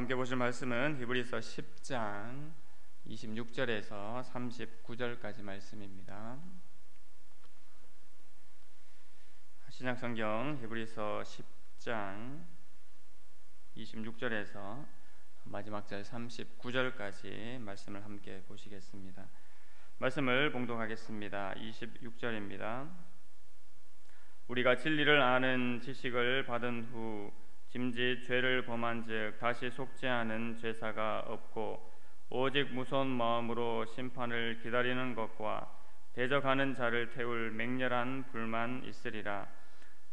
함께 보실 말씀은 히브리서 10장 26절에서 39절까지 말씀입니다. 신약성경 히브리서 10장 26절에서 마지막 절 39절까지 말씀을 함께 보시겠습니다. 말씀을 봉독하겠습니다. 26절입니다. 우리가 진리를 아는 지식을 받은 후 짐짓 죄를 범한즉 다시 속지 않은 죄사가 없고 오직 무서운 마음으로 심판을 기다리는 것과 대적하는 자를 태울 맹렬한 불만 있으리라.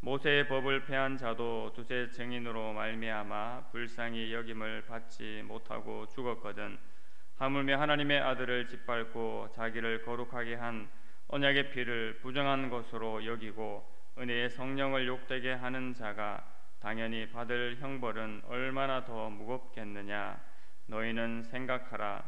모세의 법을 폐한 자도 두세 증인으로 말미암아 불쌍히 여김을 받지 못하고 죽었거든. 하물며 하나님의 아들을 짓밟고 자기를 거룩하게 한 언약의 피를 부정한 것으로 여기고 은혜의 성령을 욕되게 하는 자가 당연히 받을 형벌은 얼마나 더 무겁겠느냐. 너희는 생각하라.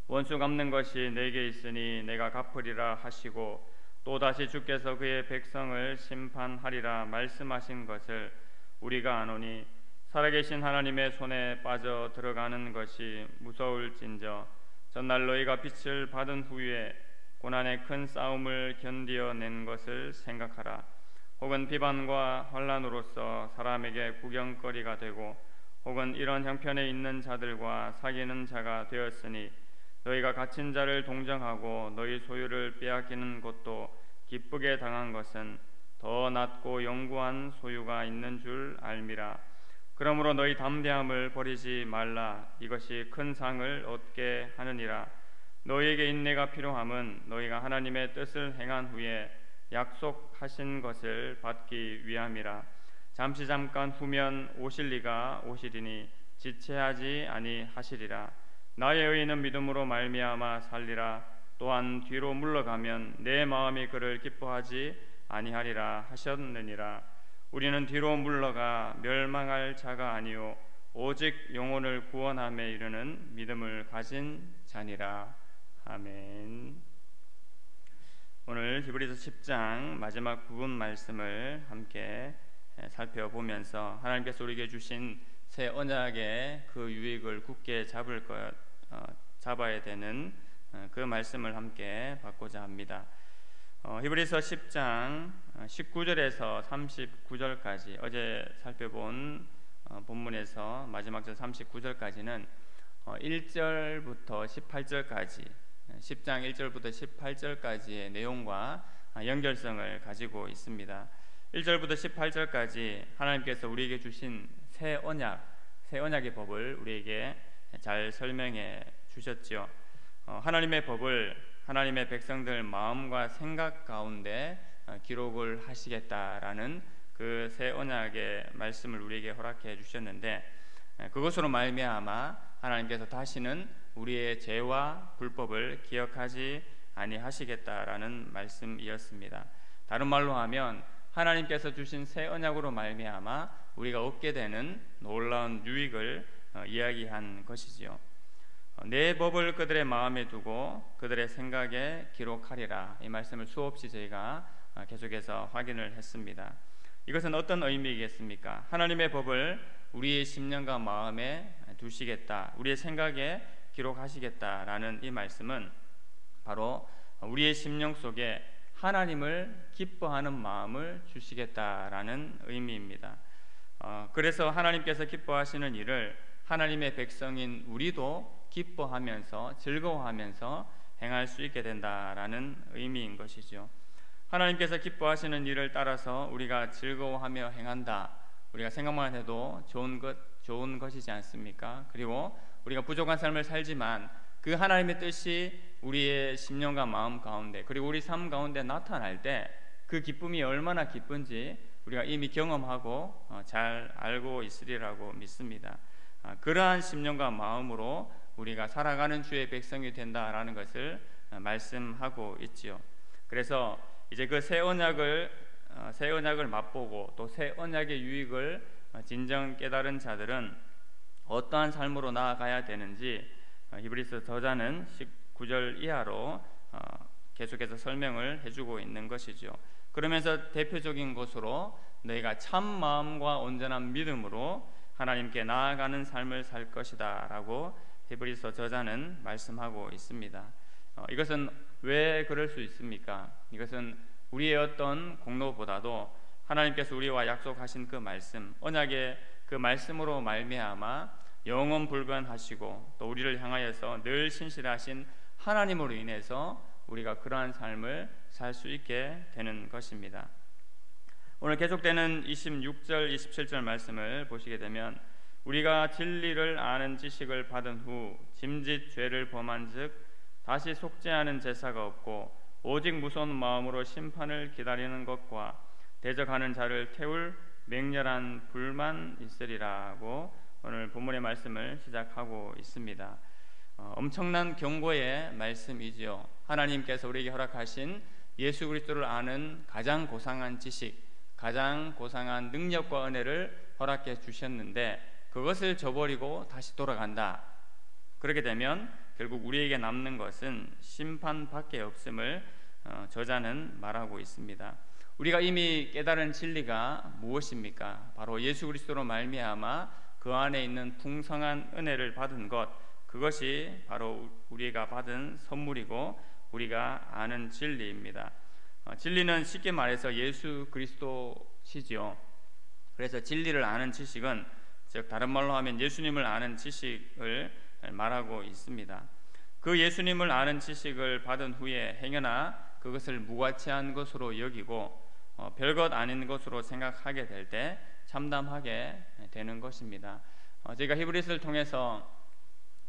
원수 갚는 것이 내게 있으니 내가 갚으리라 하시고 또다시 주께서 그의 백성을 심판하리라 말씀하신 것을 우리가 아노니 살아계신 하나님의 손에 빠져 들어가는 것이 무서울진저 전날 너희가 빛을 받은 후에 고난의 큰 싸움을 견디어낸 것을 생각하라. 혹은 비방과 환난으로서 사람에게 구경거리가 되고 혹은 이런 형편에 있는 자들과 사귀는 자가 되었으니 너희가 갇힌 자를 동정하고 너희 소유를 빼앗기는 것도 기쁘게 당한 것은 더 낫고 영구한 소유가 있는 줄 알미라. 그러므로 너희 담대함을 버리지 말라. 이것이 큰 상을 얻게 하느니라. 너희에게 인내가 필요함은 너희가 하나님의 뜻을 행한 후에 약속하신 것을 받기 위함이라. 잠깐 후면 오실 이가 오시리니 지체하지 아니하시리라. 나의 의인은 믿음으로 말미암아 살리라. 또한 뒤로 물러가면 내 마음이 그를 기뻐하지 아니하리라 하셨느니라. 우리는 뒤로 물러가 멸망할 자가 아니요 오직 영혼을 구원함에 이르는 믿음을 가진 자니라. 아멘. 오늘 히브리서 10장 마지막 부분 말씀을 함께 살펴보면서 하나님께서 우리에게 주신 새 언약의 그 유익을 굳게 잡아야 되는 그 말씀을 함께 받고자 합니다. 히브리서 10장 19절에서 39절까지 어제 살펴본 본문에서 마지막 절 39절까지는 1절부터 18절까지 10장 1절부터 18절까지의 내용과 연결성을 가지고 있습니다. 1절부터 18절까지 하나님께서 우리에게 주신 새 언약의 법을 우리에게 잘 설명해 주셨죠. 하나님의 법을 하나님의 백성들 마음과 생각 가운데 기록을 하시겠다라는 그 새 언약의 말씀을 우리에게 허락해 주셨는데 그것으로 말미암아 하나님께서 다시는 우리의 죄와 불법을 기억하지 아니하시겠다라는 말씀이었습니다. 다른 말로 하면 하나님께서 주신 새 언약으로 말미암아 우리가 얻게 되는 놀라운 유익을 이야기한 것이지요. 내 법을 그들의 마음에 두고 그들의 생각에 기록하리라. 이 말씀을 수없이 저희가 계속해서 확인을 했습니다. 이것은 어떤 의미이겠습니까? 하나님의 법을 우리의 심령과 마음에 두시겠다, 우리의 생각에 기록하시겠다라는 이 말씀은 바로 우리의 심령 속에 하나님을 기뻐하는 마음을 주시겠다라는 의미입니다. 그래서 하나님께서 기뻐하시는 일을 하나님의 백성인 우리도 기뻐하면서 즐거워하면서 행할 수 있게 된다라는 의미인 것이죠. 하나님께서 기뻐하시는 일을 따라서 우리가 즐거워하며 행한다. 우리가 생각만 해도 좋은 것이지 않습니까? 그리고 우리가 부족한 삶을 살지만 그 하나님의 뜻이 우리의 심령과 마음 가운데 그리고 우리 삶 가운데 나타날 때 그 기쁨이 얼마나 기쁜지 우리가 이미 경험하고 잘 알고 있으리라고 믿습니다. 그러한 심령과 마음으로 우리가 살아가는 주의 백성이 된다라는 것을 말씀하고 있지요. 그래서 이제 그 새 언약을 맛보고 또 새 언약의 유익을 진정 깨달은 자들은 어떠한 삶으로 나아가야 되는지 히브리서 저자는 19절 이하로 계속해서 설명을 해주고 있는 것이죠. 그러면서 대표적인 것으로 너희가 참 마음과 온전한 믿음으로 하나님께 나아가는 삶을 살 것이다 라고 히브리서 저자는 말씀하고 있습니다. 이것은 왜 그럴 수 있습니까? 이것은 우리의 어떤 공로보다도 하나님께서 우리와 약속하신 그 말씀, 언약의 그 말씀으로 말미암아 영원 불변하시고 또 우리를 향하여서 늘 신실하신 하나님으로 인해서 우리가 그러한 삶을 살 수 있게 되는 것입니다. 오늘 계속되는 26절, 27절 말씀을 보시게 되면 우리가 진리를 아는 지식을 받은 후 짐짓 죄를 범한즉 다시 속죄하는 제사가 없고 오직 무서운 마음으로 심판을 기다리는 것과 대적하는 자를 태울 맹렬한 불만 있으리라고 오늘 본문의 말씀을 시작하고 있습니다. 엄청난 경고의 말씀이지요. 하나님께서 우리에게 허락하신 예수 그리스도를 아는 가장 고상한 지식, 가장 고상한 능력과 은혜를 허락해 주셨는데 그것을 저버리고 다시 돌아간다. 그렇게 되면 결국 우리에게 남는 것은 심판밖에 없음을 저자는 말하고 있습니다. 우리가 이미 깨달은 진리가 무엇입니까? 바로 예수 그리스도로 말미암아 그 안에 있는 풍성한 은혜를 받은 것, 그것이 바로 우리가 받은 선물이고 우리가 아는 진리입니다. 진리는 쉽게 말해서 예수 그리스도시지요. 그래서 진리를 아는 지식은, 즉 다른 말로 하면 예수님을 아는 지식을 말하고 있습니다. 그 예수님을 아는 지식을 받은 후에 행여나 그것을 무가치한 것으로 여기고 별것 아닌 것으로 생각하게 될 때 참담하게 되는 것입니다. 저희가 히브리서를 통해서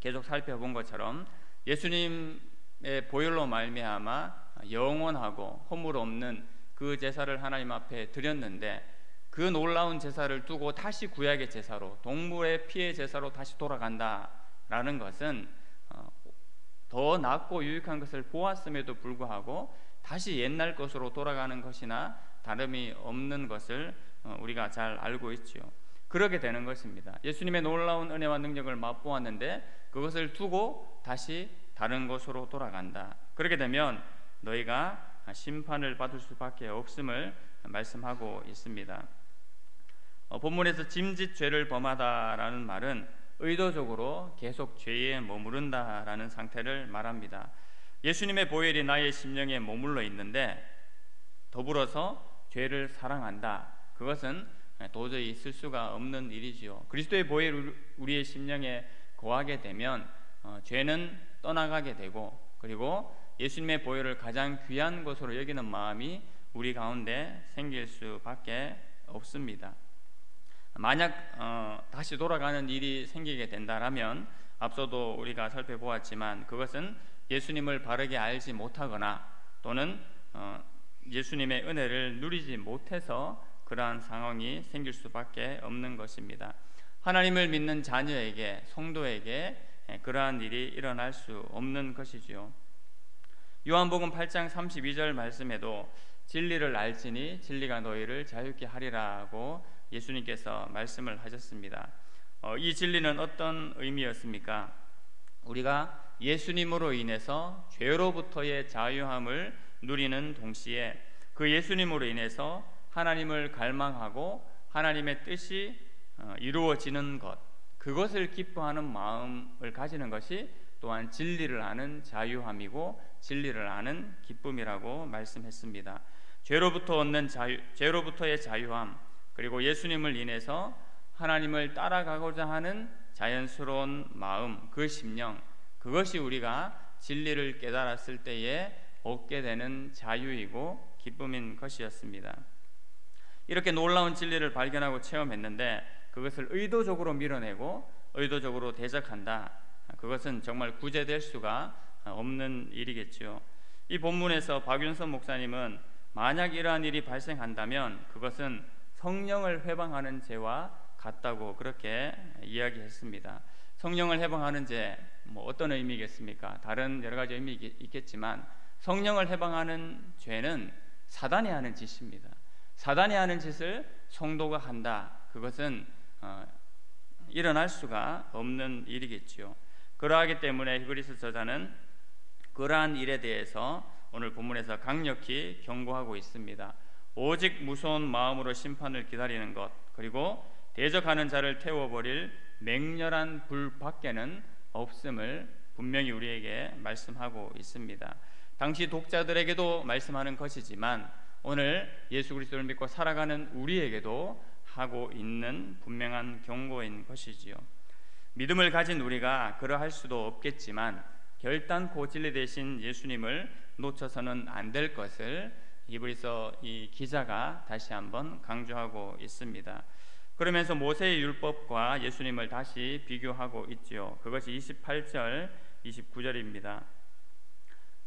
계속 살펴본 것처럼 예수님의 보혈로 말미암아 영원하고 허물 없는 그 제사를 하나님 앞에 드렸는데 그 놀라운 제사를 두고 다시 구약의 제사로, 동물의 피의 제사로 다시 돌아간다라는 것은 더 낫고 유익한 것을 보았음에도 불구하고 다시 옛날 것으로 돌아가는 것이나 다름이 없는 것을 우리가 잘 알고 있지요. 그렇게 되는 것입니다. 예수님의 놀라운 은혜와 능력을 맛보았는데 그것을 두고 다시 다른 것으로 돌아간다. 그렇게 되면 너희가 심판을 받을 수밖에 없음을 말씀하고 있습니다. 본문에서 짐짓 죄를 범하다라는 말은 의도적으로 계속 죄에 머무른다라는 상태를 말합니다. 예수님의 보혈이 나의 심령에 머물러 있는데 더불어서 죄를 사랑한다. 그것은 도저히 있을 수가 없는 일이지요. 그리스도의 보혈이 우리의 심령에 거하게 되면 죄는 떠나가게 되고, 그리고 예수님의 보혈을 가장 귀한 것으로 여기는 마음이 우리 가운데 생길 수밖에 없습니다. 만약 다시 돌아가는 일이 생기게 된다라면 앞서도 우리가 살펴보았지만 그것은 예수님을 바르게 알지 못하거나 또는 예수님의 은혜를 누리지 못해서 그러한 상황이 생길 수밖에 없는 것입니다. 하나님을 믿는 자녀에게, 성도에게 그러한 일이 일어날 수 없는 것이지요. 요한복음 8장 32절 말씀에도 진리를 알지니 진리가 너희를 자유케 하리라고 예수님께서 말씀을 하셨습니다. 이 진리는 어떤 의미였습니까? 우리가 예수님으로 인해서 죄로부터의 자유함을 누리는 동시에 그 예수님으로 인해서 하나님을 갈망하고 하나님의 뜻이 이루어지는 것, 그것을 기뻐하는 마음을 가지는 것이 또한 진리를 아는 자유함이고 진리를 아는 기쁨이라고 말씀했습니다. 죄로부터 얻는 죄로부터의 자유함, 그리고 예수님을 인해서 하나님을 따라가고자 하는 자연스러운 마음, 그 심령, 그것이 우리가 진리를 깨달았을 때에 얻게 되는 자유이고 기쁨인 것이었습니다. 이렇게 놀라운 진리를 발견하고 체험했는데 그것을 의도적으로 밀어내고 의도적으로 대적한다. 그것은 정말 구제될 수가 없는 일이겠죠. 이 본문에서 박윤선 목사님은 만약 이러한 일이 발생한다면 그것은 성령을 회방하는 죄와 같다고 그렇게 이야기했습니다. 성령을 해방하는 죄, 어떤 의미겠습니까? 다른 여러 가지 의미 있겠지만 성령을 해방하는 죄는 사단이 하는 짓입니다. 사단이 하는 짓을 성도가 한다. 그것은 일어날 수가 없는 일이겠지요. 그러하기 때문에 히브리서 저자는 그러한 일에 대해서 오늘 본문에서 강력히 경고하고 있습니다. 오직 무서운 마음으로 심판을 기다리는 것, 그리고 대적하는 자를 태워버릴 맹렬한 불 밖에는 없음을 분명히 우리에게 말씀하고 있습니다. 당시 독자들에게도 말씀하는 것이지만 오늘 예수 그리스도를 믿고 살아가는 우리에게도 하고 있는 분명한 경고인 것이지요. 믿음을 가진 우리가 그러할 수도 없겠지만 결단코 진리 되신 예수님을 놓쳐서는 안 될 것을 히브리서 이 기자가 다시 한번 강조하고 있습니다. 그러면서 모세의 율법과 예수님을 다시 비교하고 있지요. 그것이 28절 29절입니다.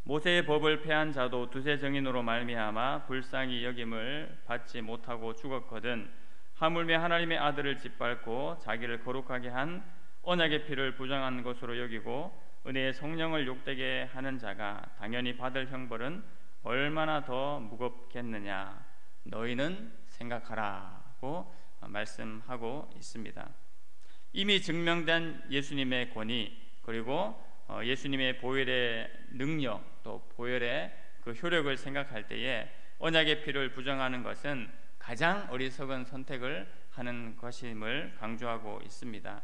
모세의 법을 폐한 자도 두세 증인으로 말미암아 불쌍히 여김을 받지 못하고 죽었거든 하물며 하나님의 아들을 짓밟고 자기를 거룩하게 한 언약의 피를 부정한 것으로 여기고 은혜의 성령을 욕되게 하는 자가 당연히 받을 형벌은 얼마나 더 무겁겠느냐 너희는 생각하라고 말씀하고 있습니다. 이미 증명된 예수님의 권위 그리고 예수님의 보혈의 능력 또 보혈의 그 효력을 생각할 때에 언약의 피를 부정하는 것은 가장 어리석은 선택을 하는 것임을 강조하고 있습니다.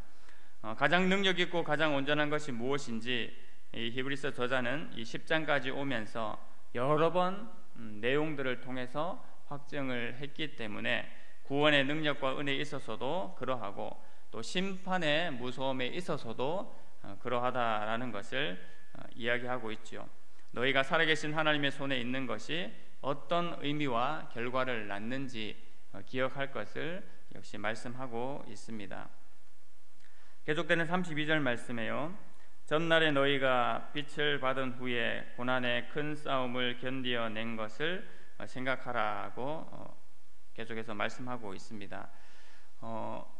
가장 능력 있고 가장 온전한 것이 무엇인지 이 히브리서 저자는 이 10장까지 오면서 여러 번 내용들을 통해서 확증을 했기 때문에 구원의 능력과 은혜에 있어서도 그러하고 또 심판의 무서움에 있어서도 그러하다라는 것을 이야기하고 있죠. 너희가 살아계신 하나님의 손에 있는 것이 어떤 의미와 결과를 낳는지 기억할 것을 역시 말씀하고 있습니다. 계속되는 32절 말씀에요. 전날에 너희가 빛을 받은 후에 고난의 큰 싸움을 견디어낸 것을 생각하라고 계속해서 말씀하고 있습니다.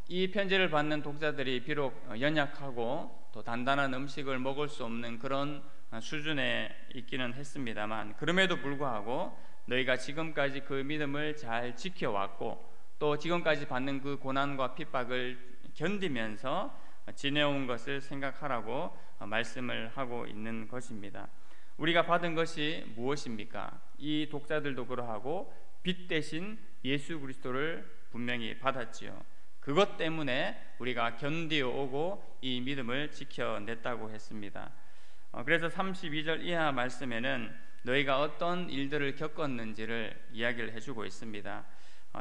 이 편지를 받는 독자들이 비록 연약하고 또 단단한 음식을 먹을 수 없는 그런 수준에 있기는 했습니다만 그럼에도 불구하고 너희가 지금까지 그 믿음을 잘 지켜왔고 또 지금까지 받는 그 고난과 핍박을 견디면서 지내온 것을 생각하라고 말씀을 하고 있는 것입니다. 우리가 받은 것이 무엇입니까? 이 독자들도 그러하고 빛 대신 예수 그리스도를 분명히 받았지요. 그것 때문에 우리가 견디어 오고 이 믿음을 지켜냈다고 했습니다. 그래서 32절 이하 말씀에는 너희가 어떤 일들을 겪었는지를 이야기를 해주고 있습니다.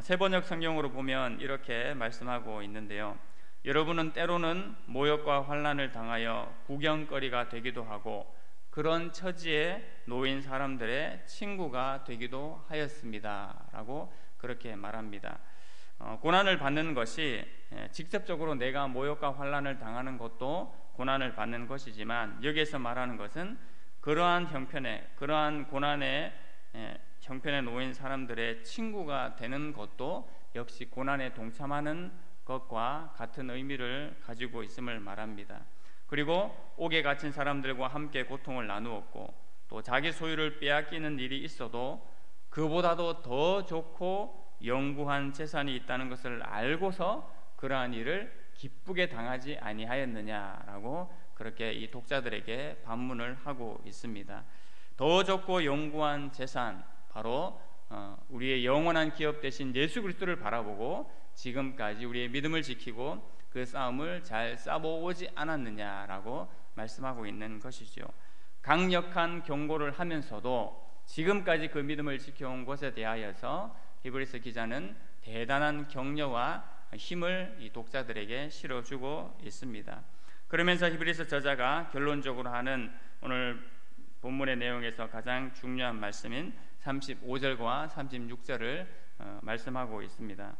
세번역 성경으로 보면 이렇게 말씀하고 있는데요. 여러분은 때로는 모욕과 환난을 당하여 구경거리가 되기도 하고 그런 처지에 놓인 사람들의 친구가 되기도 하였습니다 라고 그렇게 말합니다. 고난을 받는 것이 직접적으로 내가 모욕과 환난을 당하는 것도 고난을 받는 것이지만 여기에서 말하는 것은 그러한 형편에 그러한 고난의 형편에 놓인 사람들의 친구가 되는 것도 역시 고난에 동참하는 것과 같은 의미를 가지고 있음을 말합니다. 그리고 옥에 갇힌 사람들과 함께 고통을 나누었고 또 자기 소유를 빼앗기는 일이 있어도 그보다도 더 좋고 영구한 재산이 있다는 것을 알고서 그러한 일을 기쁘게 당하지 아니하였느냐라고 그렇게 이 독자들에게 반문을 하고 있습니다. 더 좋고 영구한 재산 바로 우리의 영원한 기업 되신 예수 그리스도를 바라보고 지금까지 우리의 믿음을 지키고 그 싸움을 잘 싸워오지 않았느냐라고 말씀하고 있는 것이죠. 강력한 경고를 하면서도 지금까지 그 믿음을 지켜온 것에 대하여서 히브리서 기자는 대단한 격려와 힘을 이 독자들에게 실어주고 있습니다. 그러면서 히브리서 저자가 결론적으로 하는 오늘 본문의 내용에서 가장 중요한 말씀인 35절과 36절을 말씀하고 있습니다.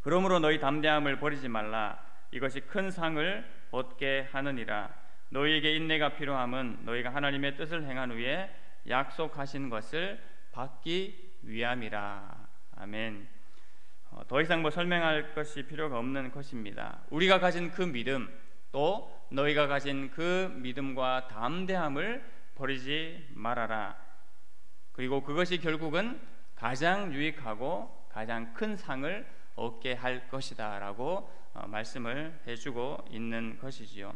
그러므로 너희 담대함을 버리지 말라. 이것이 큰 상을 얻게 하느니라. 너희에게 인내가 필요함은 너희가 하나님의 뜻을 행한 후에 약속하신 것을 받기 위함이라. 아멘. 더 이상 설명할 것이 필요가 없는 것입니다. 우리가 가진 그 믿음 또 너희가 가진 그 믿음과 담대함을 버리지 말아라. 그리고 그것이 결국은 가장 유익하고 가장 큰 상을 얻게 할 것이다 라고 말씀을 해주고 있는 것이지요.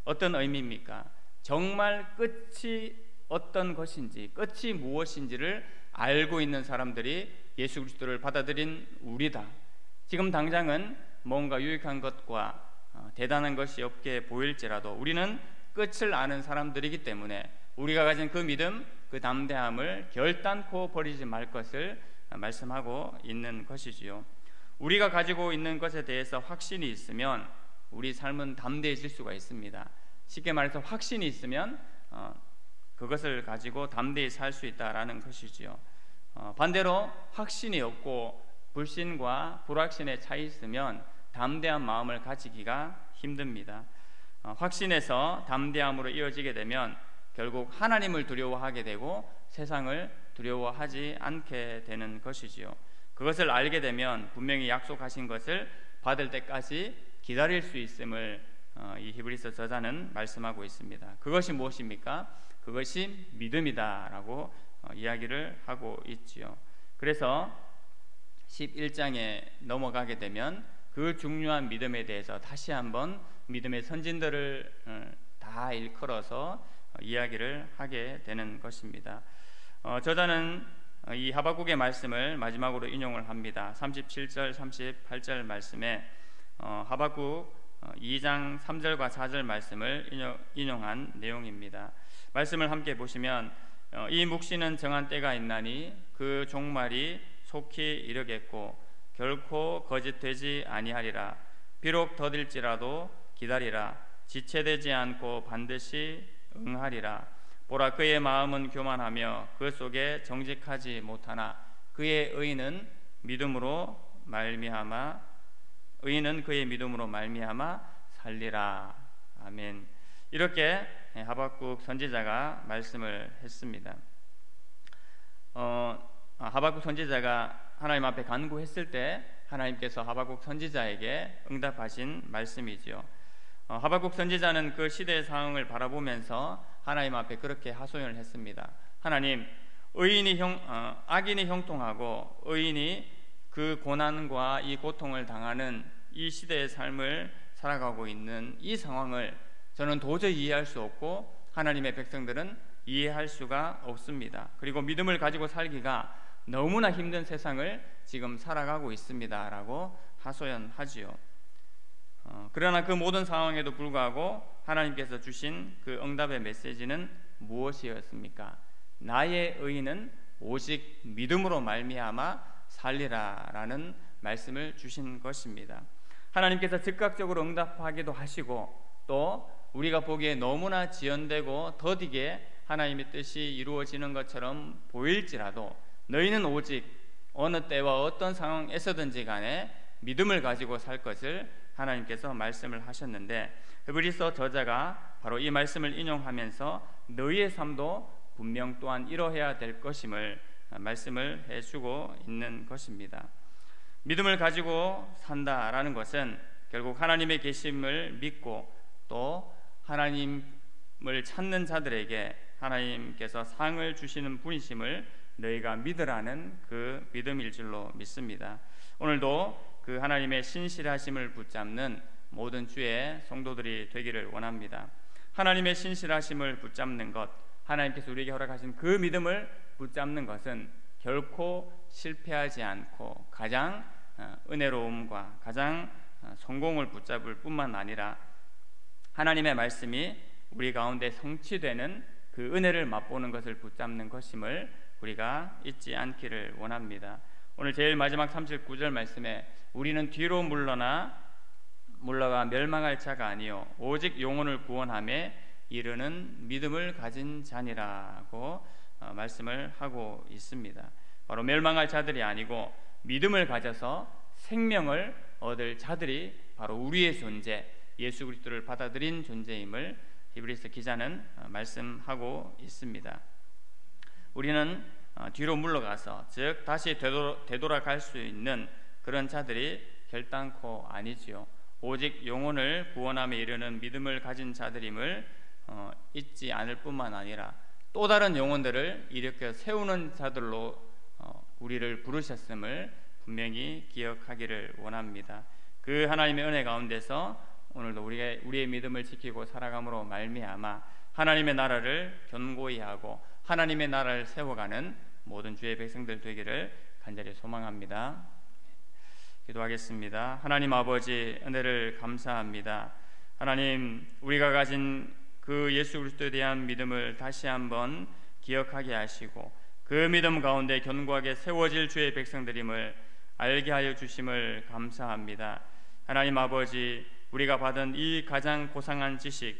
어떤 의미입니까? 정말 끝이 어떤 것인지 끝이 무엇인지를 알고 있는 사람들이 예수 그리스도를 받아들인 우리다. 지금 당장은 뭔가 유익한 것과 대단한 것이 없게 보일지라도 우리는 끝을 아는 사람들이기 때문에 우리가 가진 그 믿음, 그 담대함을 결단코 버리지 말 것을 말씀하고 있는 것이지요. 우리가 가지고 있는 것에 대해서 확신이 있으면 우리 삶은 담대해질 수가 있습니다. 쉽게 말해서 확신이 있으면 그것을 가지고 담대히 살 수 있다라는 것이지요. 반대로 확신이 없고 불신과 불확신의 차이 있으면 담대한 마음을 가지기가 힘듭니다. 확신에서 담대함으로 이어지게 되면 결국 하나님을 두려워하게 되고 세상을 두려워하지 않게 되는 것이지요. 그것을 알게 되면 분명히 약속하신 것을 받을 때까지 기다릴 수 있음을 이 히브리서 저자는 말씀하고 있습니다. 그것이 무엇입니까? 그것이 믿음이다라고 이야기를 하고 있지요. 그래서 11장에 넘어가게 되면 그 중요한 믿음에 대해서 다시 한번 믿음의 선진들을 다 일컬어서 이야기를 하게 되는 것입니다. 저자는 이 하박국의 말씀을 마지막으로 인용을 합니다. 37절 38절 말씀에 하박국 2장 3절과 4절 말씀을 인용한 내용입니다. 말씀을 함께 보시면 이 묵시는 정한 때가 있나니 그 종말이 속히 이르겠고 결코 거짓되지 아니하리라. 비록 더딜지라도 기다리라. 지체되지 않고 반드시 응하리라. 보라, 그의 마음은 교만하며 그 속에 정직하지 못하나 그의 의인은 그의 믿음으로 말미암아 살리라. 아멘. 이렇게 하박국 선지자가 말씀을 했습니다. 하박국 선지자가 하나님 앞에 간구했을 때 하나님께서 하박국 선지자에게 응답하신 말씀이지요. 하박국 선지자는 그 시대의 상황을 바라보면서 하나님 앞에 그렇게 하소연을 했습니다. 하나님, 악인이 형통하고 의인이 그 고난과 이 고통을 당하는 이 시대의 삶을 살아가고 있는 이 상황을 저는 도저히 이해할 수 없고 하나님의 백성들은 이해할 수가 없습니다. 그리고 믿음을 가지고 살기가 너무나 힘든 세상을 지금 살아가고 있습니다 라고 하소연하지요. 그러나 그 모든 상황에도 불구하고 하나님께서 주신 그 응답의 메시지는 무엇이었습니까? 나의 의인은 오직 믿음으로 말미암아 살리라 라는 말씀을 주신 것입니다. 하나님께서 즉각적으로 응답하기도 하시고 또 우리가 보기에 너무나 지연되고 더디게 하나님의 뜻이 이루어지는 것처럼 보일지라도 너희는 오직 어느 때와 어떤 상황에서든지 간에 믿음을 가지고 살 것을 하나님께서 말씀을 하셨는데 히브리서 저자가 바로 이 말씀을 인용하면서 너희의 삶도 분명 또한 이러해야 될 것임을 말씀을 해주고 있는 것입니다. 믿음을 가지고 산다라는 것은 결국 하나님의 계심을 믿고 또 하나님을 찾는 자들에게 하나님께서 상을 주시는 분이심을 너희가 믿으라는 그 믿음일 줄로 믿습니다. 오늘도 그 하나님의 신실하심을 붙잡는 모든 주의 성도들이 되기를 원합니다. 하나님의 신실하심을 붙잡는 것, 하나님께서 우리에게 허락하신 그 믿음을 붙잡는 것은 결코 실패하지 않고 가장 은혜로움과 가장 성공을 붙잡을 뿐만 아니라 하나님의 말씀이 우리 가운데 성취되는 그 은혜를 맛보는 것을 붙잡는 것임을 우리가 잊지 않기를 원합니다. 오늘 제일 마지막 39절 말씀에 우리는 뒤로 물러가 멸망할 자가 아니요 오직 영혼을 구원함에 이르는 믿음을 가진 자니라고 말씀을 하고 있습니다. 바로 멸망할 자들이 아니고 믿음을 가져서 생명을 얻을 자들이 바로 우리의 존재, 예수 그리스도를 받아들인 존재임을 히브리서 기자는 말씀하고 있습니다. 우리는 뒤로 물러가서 즉 다시 되돌아갈 수 있는 그런 자들이 결단코 아니지요. 오직 영혼을 구원함에 이르는 믿음을 가진 자들임을 잊지 않을 뿐만 아니라 또 다른 영혼들을 일으켜 세우는 자들로 우리를 부르셨음을 분명히 기억하기를 원합니다. 그 하나님의 은혜 가운데서 오늘도 우리의 믿음을 지키고 살아감으로 말미암아 하나님의 나라를 견고히 하고 하나님의 나라를 세워가는 모든 주의 백성들 되기를 간절히 소망합니다. 기도하겠습니다. 하나님 아버지, 은혜를 감사합니다. 하나님, 우리가 가진 그 예수 그리스도에 대한 믿음을 다시 한번 기억하게 하시고 그 믿음 가운데 견고하게 세워질 주의 백성들임을 알게 하여 주심을 감사합니다. 하나님 아버지, 우리가 받은 이 가장 고상한 지식,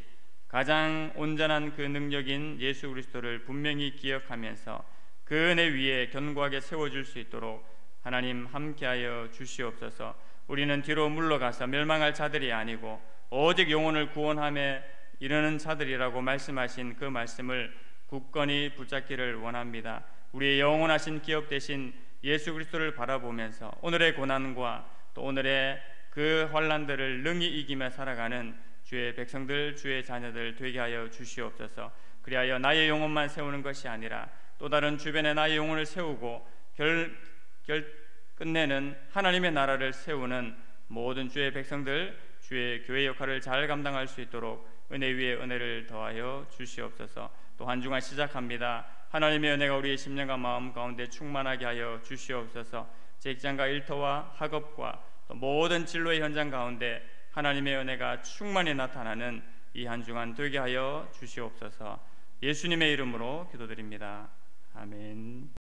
가장 온전한 그 능력인 예수 그리스도를 분명히 기억하면서 그 은혜 위에 견고하게 세워줄 수 있도록 하나님 함께하여 주시옵소서. 우리는 뒤로 물러가서 멸망할 자들이 아니고 오직 영혼을 구원함에 이르는 자들이라고 말씀하신 그 말씀을 굳건히 붙잡기를 원합니다. 우리의 영원하신 기업 되신 예수 그리스도를 바라보면서 오늘의 고난과 또 오늘의 그 환난들을 능히 이기며 살아가는 주의 백성들, 주의 자녀들 되게 하여 주시옵소서. 그리하여 나의 영혼만 세우는 것이 아니라 또 다른 주변에 나의 영혼을 세우고 끝내는 하나님의 나라를 세우는 모든 주의 백성들, 주의 교회 역할을 잘 감당할 수 있도록 은혜 위에 은혜를 더하여 주시옵소서. 또 한 주간 시작합니다. 하나님의 은혜가 우리의 심령과 마음 가운데 충만하게 하여 주시옵소서. 직장과 일터와 학업과 또 모든 진로의 현장 가운데 하나님의 은혜가 충만히 나타나는 이 한 주간 되게 하여 주시옵소서. 예수님의 이름으로 기도드립니다. 아멘.